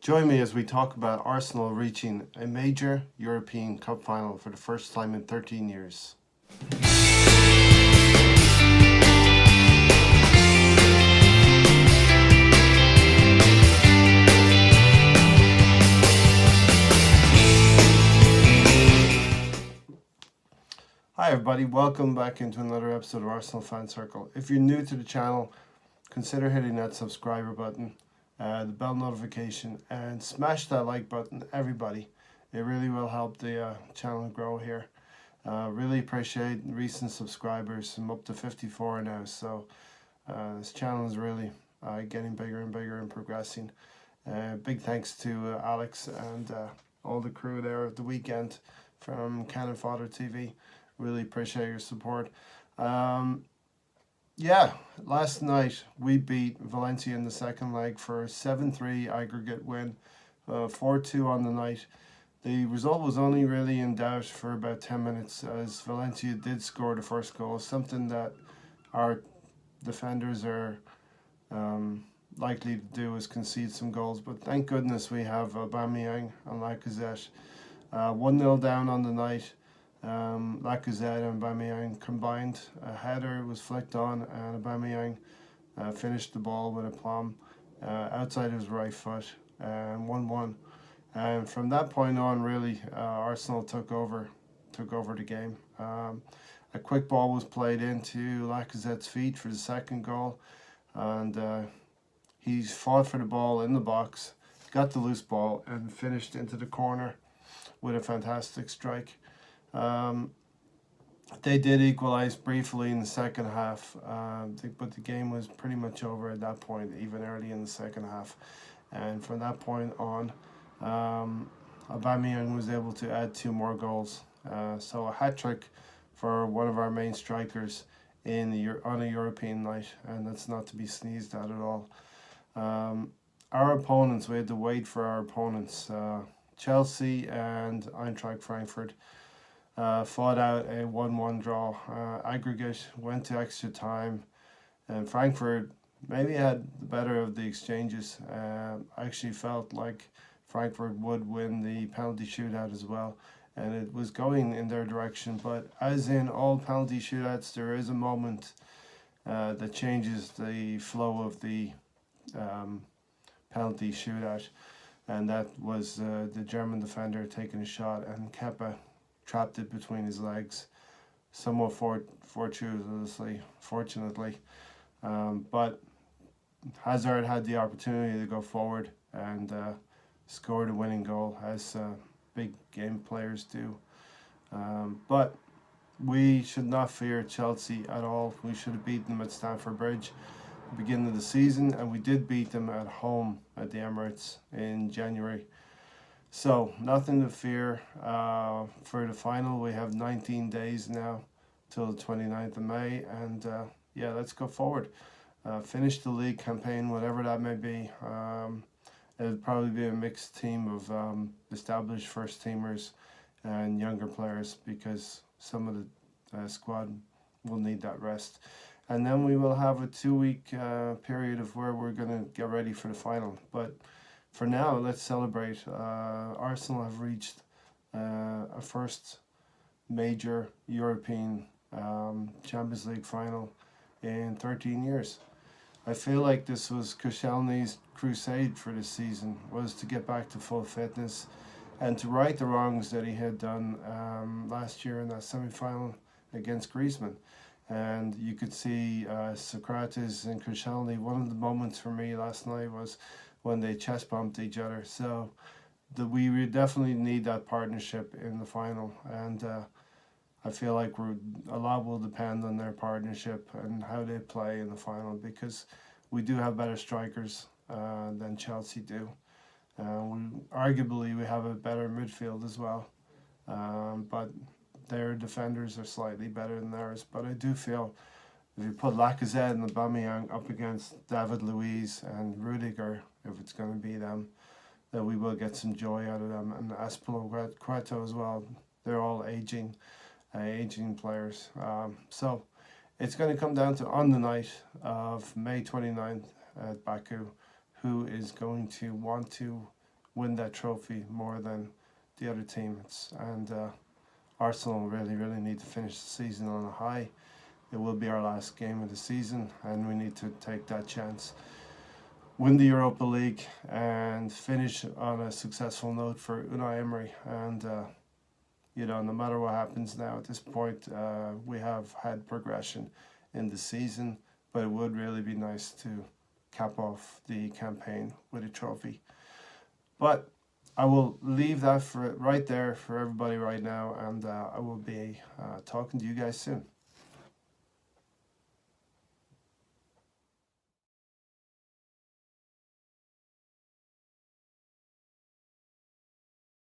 Join me as we talk about Arsenal reaching a major European Cup final for the first time in 13 years. Hi everybody, welcome back into another episode of Arsenal Fan Circle. If you're new to the channel, consider hitting that subscriber button, the bell notification, and smash that like button, everybody. It really will help the channel grow here. Really appreciate recent subscribers. I'm up to 54 now, so this channel is really getting bigger and bigger and progressing. Big thanks to Alex and all the crew there at the weekend from Cannon Fodder TV. Really appreciate your support. Last night we beat Valencia in the second leg for a 7-3 aggregate win, 4-2 on the night. The result was only really in doubt for about 10 minutes as Valencia did score the first goal, something that our defenders are likely to do is concede some goals. But thank goodness we have Aubameyang and Lacazette. 1-0 down on the night. Lacazette and Aubameyang combined. A header was flicked on and Aubameyang finished the ball with aplomb outside his right foot, 1-1. And from that point on, really, Arsenal took over the game. A quick ball was played into Lacazette's feet for the second goal, and he fought for the ball in the box, got the loose ball, and finished into the corner with a fantastic strike. They did equalize briefly in the second half, but the game was pretty much over at that point, even early in the second half. And from that point on, Aubameyang was able to add 2 more goals. So a hat-trick for one of our main strikers on a European night, and that's not to be sneezed at all. Our opponents, we had to wait for our opponents. Chelsea and Eintracht Frankfurt fought out a 1-1 draw. Aggregate went to extra time, and Frankfurt maybe had the better of the exchanges. I actually felt like Frankfurt would win the penalty shootout as well, and it was going in their direction. But as in all penalty shootouts, there is a moment that changes the flow of the penalty shootout, and that was the German defender taking a shot, and Kepa trapped it between his legs, somewhat fortunately. But Hazard had the opportunity to go forward and score the winning goal, as big game players do. But we should not fear Chelsea at all. We should have beaten them at Stamford Bridge at the beginning of the season, and we did beat them at home at the Emirates in January. So nothing to fear for the final. We have 19 days now till the 29th of May, and let's go forward. Finish the league campaign, whatever that may be. It'll probably be a mixed team of established first teamers and younger players, because some of the squad will need that rest. And then we will have a 2-week period of where we're going to get ready for the final. But for now, let's celebrate. Arsenal have reached a first major European Champions League final in 13 years. I feel like this was Koscielny's crusade for this season, was to get back to full fitness and to right the wrongs that he had done last year in that semi-final against Griezmann. And you could see Socrates and Koscielny. One of the moments for me last night was when they chest bumped each other. So we definitely need that partnership in the final, and I feel like a lot will depend on their partnership and how they play in the final, because we do have better strikers than Chelsea do. Arguably we have a better midfield as well, but their defenders are slightly better than ours. But I do feel if you put Lacazette and Aubameyang up against David Luiz and Rudiger, if it's going to be them, that we will get some joy out of them. And Azpilicueta as well. They're all aging players. So it's going to come down to, on the night of May 29th at Baku, who is going to want to win that trophy more than the other team. And Arsenal really, really need to finish the season on a high. It will be our last game of the season, and we need to take that chance, win the Europa League, and finish on a successful note for Unai Emery. And no matter what happens now at this point, we have had progression in the season, but it would really be nice to cap off the campaign with a trophy. But I will leave that for right there for everybody right now, and I will be talking to you guys soon.